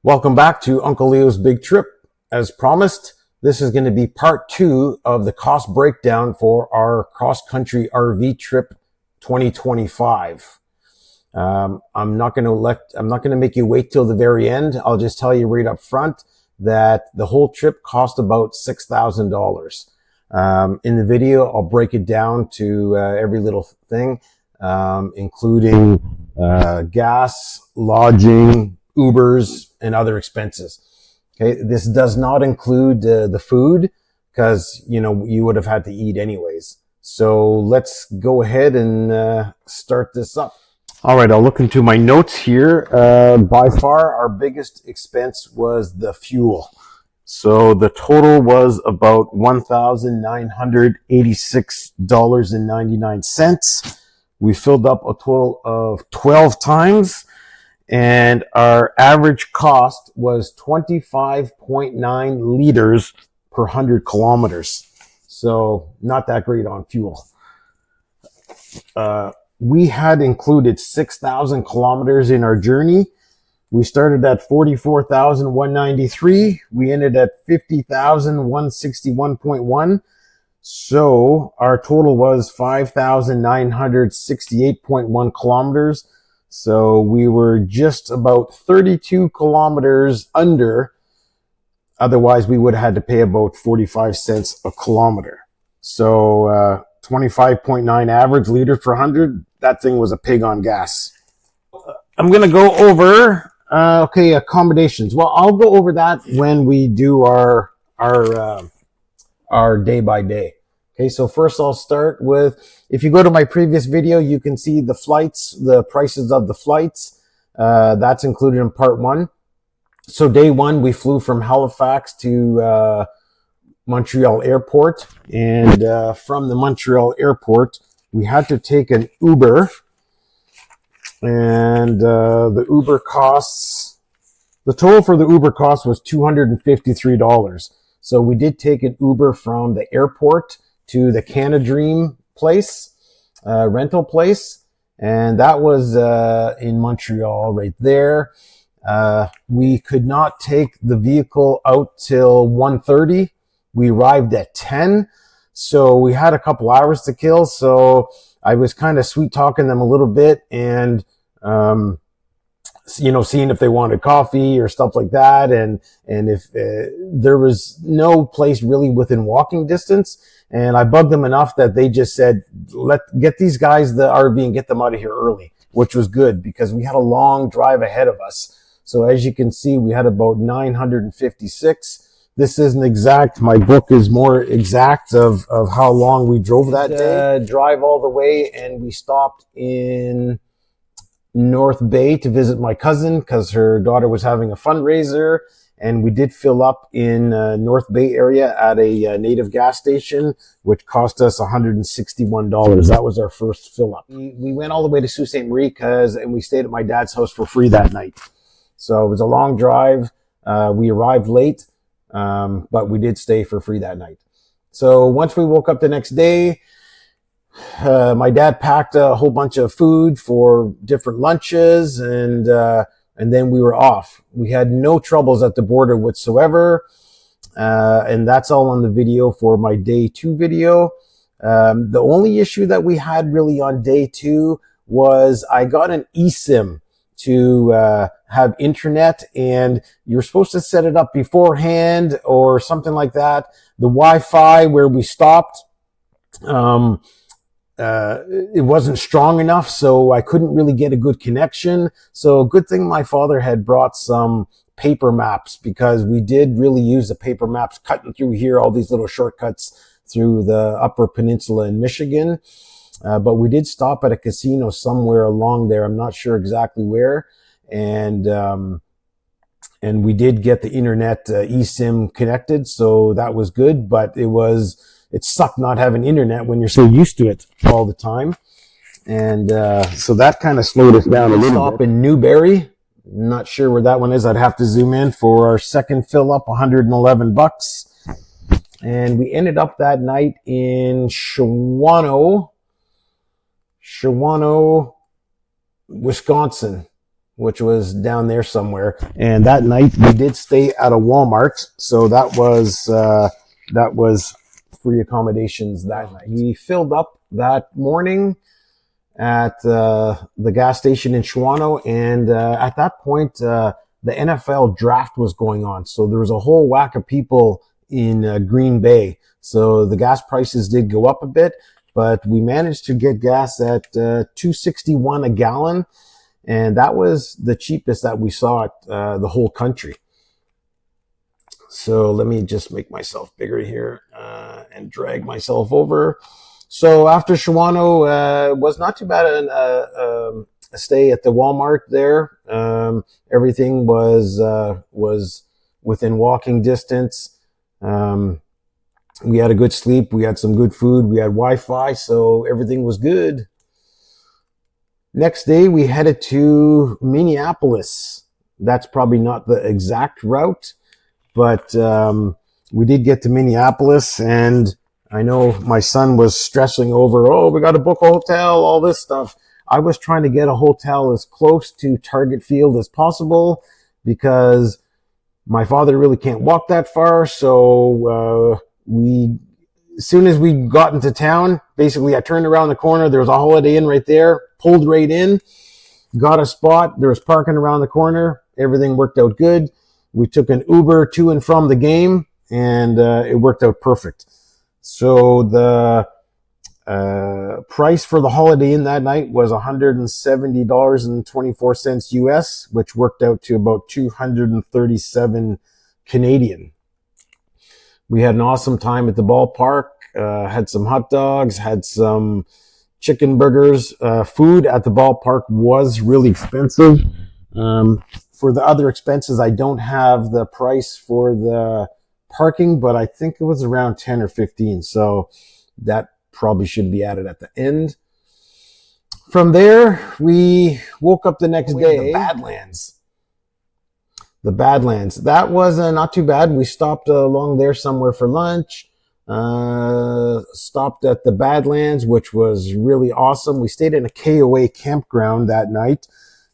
Welcome back to Uncle Leo's Big Trip. As promised, this is going to be part 2 of the cost breakdown for our cross-country RV trip 2025. I'm not going to make you wait till the very end. I'll just tell you right up front that the whole trip cost about $6,000. In the video, I'll break it down to every little thing, including gas, lodging, Ubers, and other expenses. Okay, this does not include the food because you would have had to eat anyways. So let's go ahead and start this up. All right, I'll look into my notes here. By far, our biggest expense was the fuel. So the total was about $1,986.99. We filled up a total of 12 times. And our average cost was 25.9 liters per 100 kilometers. So not that great on fuel. We had included 6,000 kilometers in our journey. We started at 44,193. We ended at 50,161.1. So our total was 5,968.1 kilometers. So we were just about 32 kilometers under. Otherwise, we would have had to pay about 45 cents a kilometer. So 25.9 average liters per 100. That thing was a pig on gas. I'm going to go over, accommodations. Well, I'll go over that when we do our day by day. Okay, so first I'll start with, if you go to my previous video, you can see the flights, the prices of the flights. That's included in part 1. So day 1, we flew from Halifax to Montreal airport. And from the Montreal airport, we had to take an Uber. And the total for the Uber cost was $253. So we did take an Uber from the airport to the Canada Dream place, rental place. And that was in Montreal right there. We could not take the vehicle out till 1:30. We arrived at 10. So we had a couple hours to kill. So I was kind of sweet talking them a little bit and, seeing if they wanted coffee or stuff like that. And if there was no place really within walking distance. And I bugged them enough that they just said, get these guys the RV and get them out of here early, which was good because we had a long drive ahead of us. So as you can see, we had about 956. This isn't exact. My book is more exact of how long we drove that day. Drive all the way, and we stopped in North Bay to visit my cousin because her daughter was having a fundraiser. And we did fill up in North Bay area at a native gas station, which cost us $161. That was our first fill up. We went all the way to Sault Ste. Marie and we stayed at my dad's house for free that night. So it was a long drive. We arrived late, but we did stay for free that night. So once we woke up the next day, my dad packed a whole bunch of food for different lunches and then we were off. We had no troubles at the border whatsoever. And that's all on the video for my day 2 video. The only issue that we had really on day 2 was I got an eSIM to have internet, and you're supposed to set it up beforehand or something like that. The Wi-Fi where we stopped, it wasn't strong enough, so I couldn't really get a good connection. So good thing my father had brought some paper maps, because we did really use the paper maps cutting through here, all these little shortcuts through the Upper Peninsula in Michigan. But we did stop at a casino somewhere along there. I'm not sure exactly where. And we did get the internet eSIM connected, so that was good, but it sucked not having internet when you're so used to it all the time. And so that kind of slowed us down a little bit. Stop in Newberry. Not sure where that one is. I'd have to zoom in for our second fill up, $111. And we ended up that night in Shawano, Wisconsin. which was down there somewhere. And that night we did stay at a Walmart, so that was free accommodations that night. We filled up that morning at the gas station in Shawano, and at that point the NFL draft was going on, so there was a whole whack of people in Green Bay. So the gas prices did go up a bit, but we managed to get gas at $2.61 a gallon, and that was the cheapest that we saw at the whole country. So let me just make myself bigger here and drag myself over. So after Shawano, was not too bad a stay at the Walmart there. Everything was within walking distance. We had a good sleep. We had some good food. We had Wi-Fi, so everything was good. Next day, we headed to Minneapolis. That's probably not the exact route, but we did get to Minneapolis, and I know my son was stressing over, oh, we got to book a hotel, all this stuff. I was trying to get a hotel as close to Target Field as possible because my father really can't walk that far. So as soon as we got into town, basically I turned around the corner. There was a Holiday Inn right there, pulled right in, got a spot. There was parking around the corner. Everything worked out good. We took an Uber to and from the game, and it worked out perfect. So the price for the Holiday Inn that night was $170.24 US, which worked out to about 237 Canadian. We had an awesome time at the ballpark, had some hot dogs, had some chicken burgers. Food at the ballpark was really expensive. For the other expenses, I don't have the price for the parking, but I think it was around 10 or 15. So that probably should be added at the end. From there, we woke up the next day. The Badlands. That was not too bad. We stopped along there somewhere for lunch. Stopped at the Badlands, which was really awesome. We stayed in a KOA campground that night,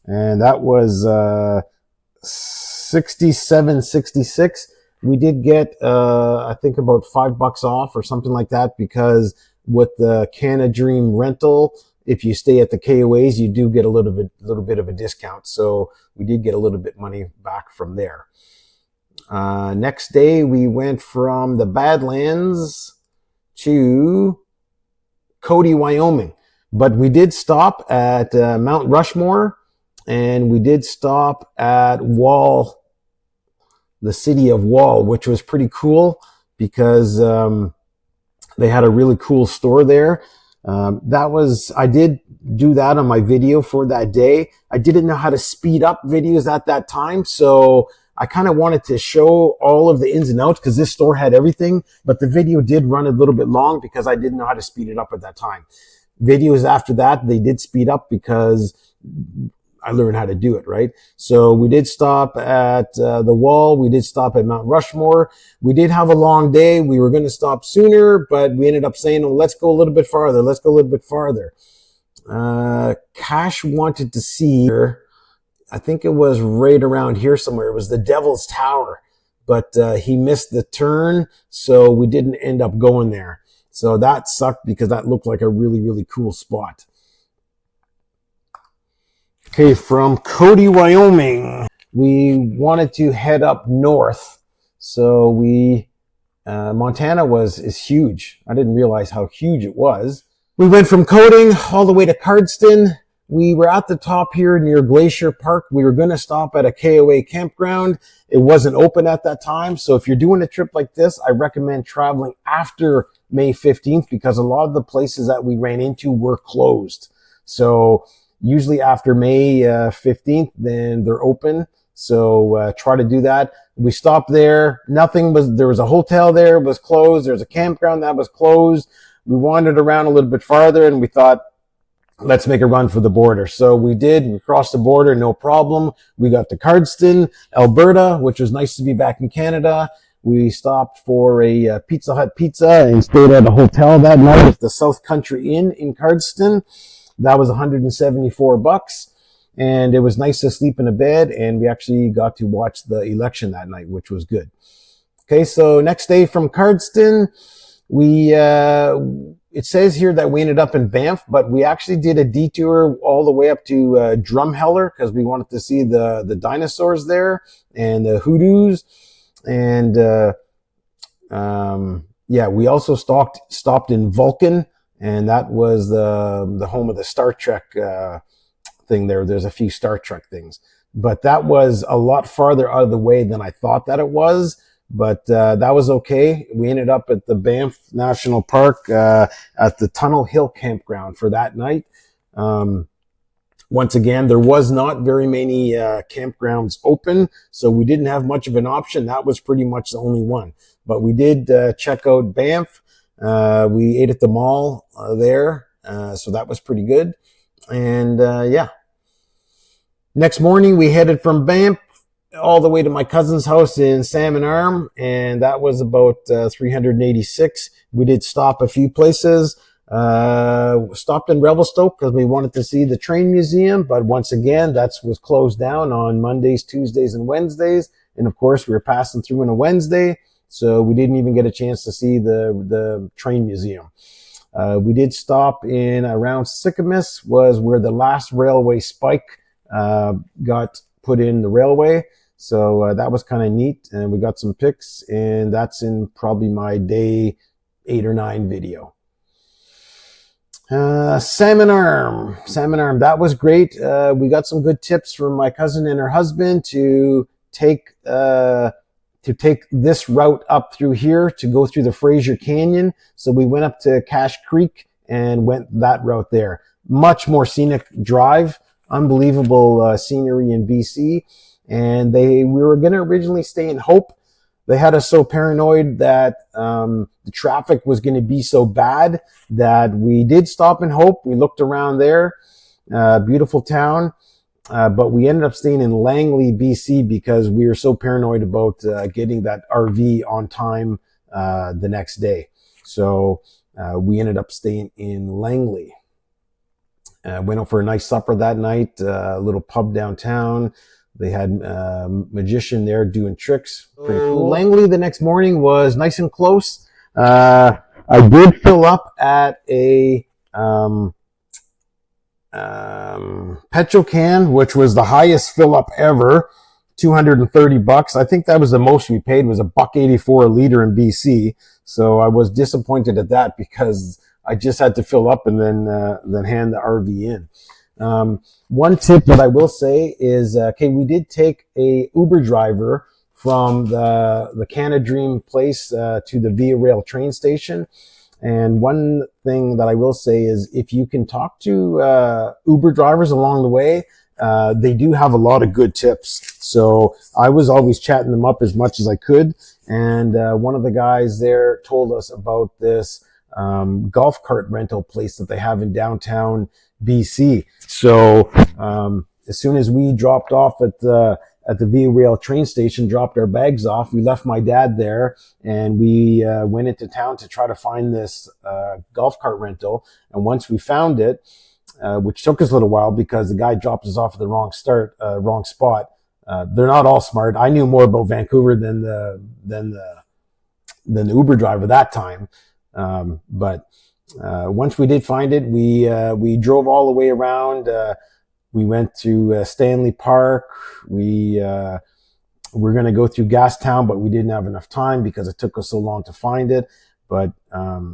and that was $67.66. We did get, I think about $5 off or something like that, because with the Canada Dream rental, if you stay at the KOAs, you do get a little bit of a discount. So we did get a little bit money back from there. Next day, we went from the Badlands to Cody, Wyoming. But we did stop at Mount Rushmore, and we did stop at Wall, the city of Wall, which was pretty cool because they had a really cool store there. I did do that on my video for that day. I didn't know how to speed up videos at that time, so I kind of wanted to show all of the ins and outs because this store had everything, but the video did run a little bit long because I didn't know how to speed it up at that time. Videos after that, they did speed up because I learned how to do it, right? So we did stop at the Wall. We did stop at Mount Rushmore. We did have a long day. We were going to stop sooner, but we ended up saying, oh, let's go a little bit farther. Let's go a little bit farther. Cash wanted to see, I think it was right around here somewhere. It was the Devil's Tower, but he missed the turn, so we didn't end up going there. So that sucked because that looked like a really, really cool spot. Okay, from Cody, Wyoming, we wanted to head up north. So Montana is huge. I didn't realize how huge it was. We went from Cody all the way to Cardston. We were at the top here near Glacier Park. We were going to stop at a KOA campground. It wasn't open at that time. So if you're doing a trip like this, I recommend traveling after May 15th because a lot of the places that we ran into were closed. So usually after May 15th, then they're open. So try to do that. We stopped there. There was a hotel there, it was closed. There was a campground that was closed. We wandered around a little bit farther and we thought, let's make a run for the border. So we did. We crossed the border, no problem. We got to Cardston, Alberta, which was nice to be back in Canada. We stopped for a Pizza Hut pizza and stayed at a hotel that night at the South Country Inn in Cardston. That was $174. and it was nice to sleep in a bed, and we actually got to watch the election that night, which was good. Okay, so next day from Cardston, we it says here that we ended up in Banff, but we actually did a detour all the way up to Drumheller because we wanted to see the dinosaurs there and the hoodoos, and yeah, we also stopped in Vulcan, and that was the home of the Star Trek thing there. There's a few Star Trek things, but that was a lot farther out of the way than I thought that it was. But that was okay. We ended up at the Banff National Park at the Tunnel Hill Campground for that night. Once again, there was not very many campgrounds open, so we didn't have much of an option. That was pretty much the only one. But we did check out Banff. We ate at the mall there, so that was pretty good. And yeah. Next morning, we headed from Banff all the way to my cousin's house in Salmon Arm, and that was about 386. We did stop a few places. Stopped in Revelstoke because we wanted to see the train museum, but once again, that was closed down on Mondays, Tuesdays, and Wednesdays. And of course, we were passing through on a Wednesday, so we didn't even get a chance to see the train museum. We did stop in around Sycamus, was where the last railway spike got put in the railway. So that was kind of neat, and we got some pics, and that's in probably my day 8 or 9 video. Salmon Arm, that was great. We got some good tips from my cousin and her husband to take this route up through here to go through the Fraser Canyon. So we went up to Cache Creek and went that route there. Much more scenic drive, unbelievable scenery in BC. And we were going to originally stay in Hope. They had us so paranoid that the traffic was going to be so bad that we did stop in Hope. We looked around there, beautiful town, but we ended up staying in Langley, BC, because we were so paranoid about getting that RV on time the next day. So we ended up staying in Langley. Went out for a nice supper that night, a little pub downtown. They had a magician there doing tricks. Pretty cool. Langley the next morning was nice and close. I did fill up at a Petrocan, which was the highest fill up ever, $230. I think that was the most we paid, was $1.84 a liter in BC. So I was disappointed at that because I just had to fill up and then hand the RV in. One tip that I will say is, we did take a Uber driver from the Canada Dream place to the Via Rail train station. And one thing that I will say is, if you can talk to Uber drivers along the way, they do have a lot of good tips. So I was always chatting them up as much as I could. And one of the guys there told us about this golf cart rental place that they have in downtown BC. So as soon as we dropped off at the Via Rail train station, dropped our bags off, we left my dad there, and we went into town to try to find this golf cart rental. And once we found it, which took us a little while because the guy dropped us off at the wrong spot. They're not all smart. I knew more about Vancouver than the Uber driver that time. But once we did find it, we drove all the way around. We went to Stanley Park. We were going to go through Gastown, but we didn't have enough time because it took us so long to find it. But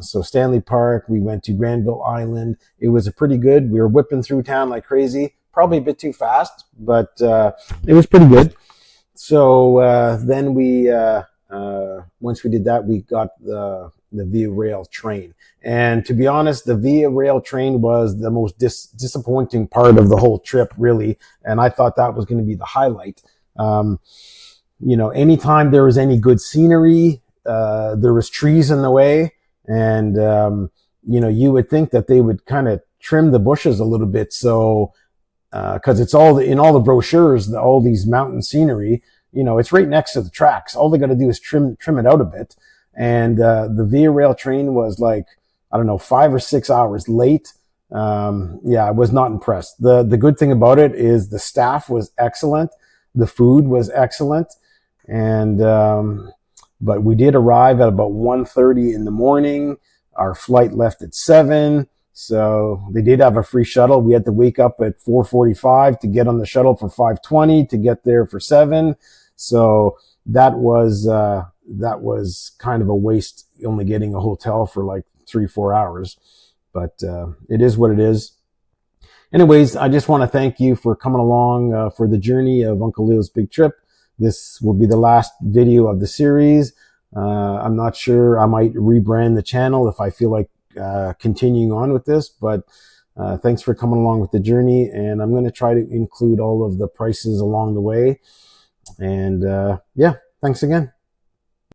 so Stanley Park, we went to Granville Island. It was pretty good. We were whipping through town like crazy, probably a bit too fast, but it was pretty good. So then we once we did that, we got the Via Rail train. And to be honest, the Via Rail train was the most disappointing part of the whole trip, really. And I thought that was going to be the highlight. Anytime there was any good scenery, there was trees in the way. And, you would think that they would kind of trim the bushes a little bit. So, cause it's all in all the brochures, all these mountain scenery, it's right next to the tracks. All they got to do is trim it out a bit. And the Via Rail train was 5 or 6 hours late. Yeah, I was not impressed. The good thing about it is the staff was excellent, the food was excellent, and but we did arrive at about 1:30 in the morning. Our flight left at 7, so they did have a free shuttle. We had to wake up at 4:45 to get on the shuttle for 5:20 to get there for 7. So that was kind of a waste, only getting a hotel for like 3-4 hours. But it is what it is. Anyways, I just want to thank you for coming along for the journey of Uncle Leo's big trip. This will be the last video of the series. I'm not sure. I might rebrand the channel if I feel like continuing on with this, but thanks for coming along with the journey, and I'm going to try to include all of the prices along the way. And yeah, thanks again.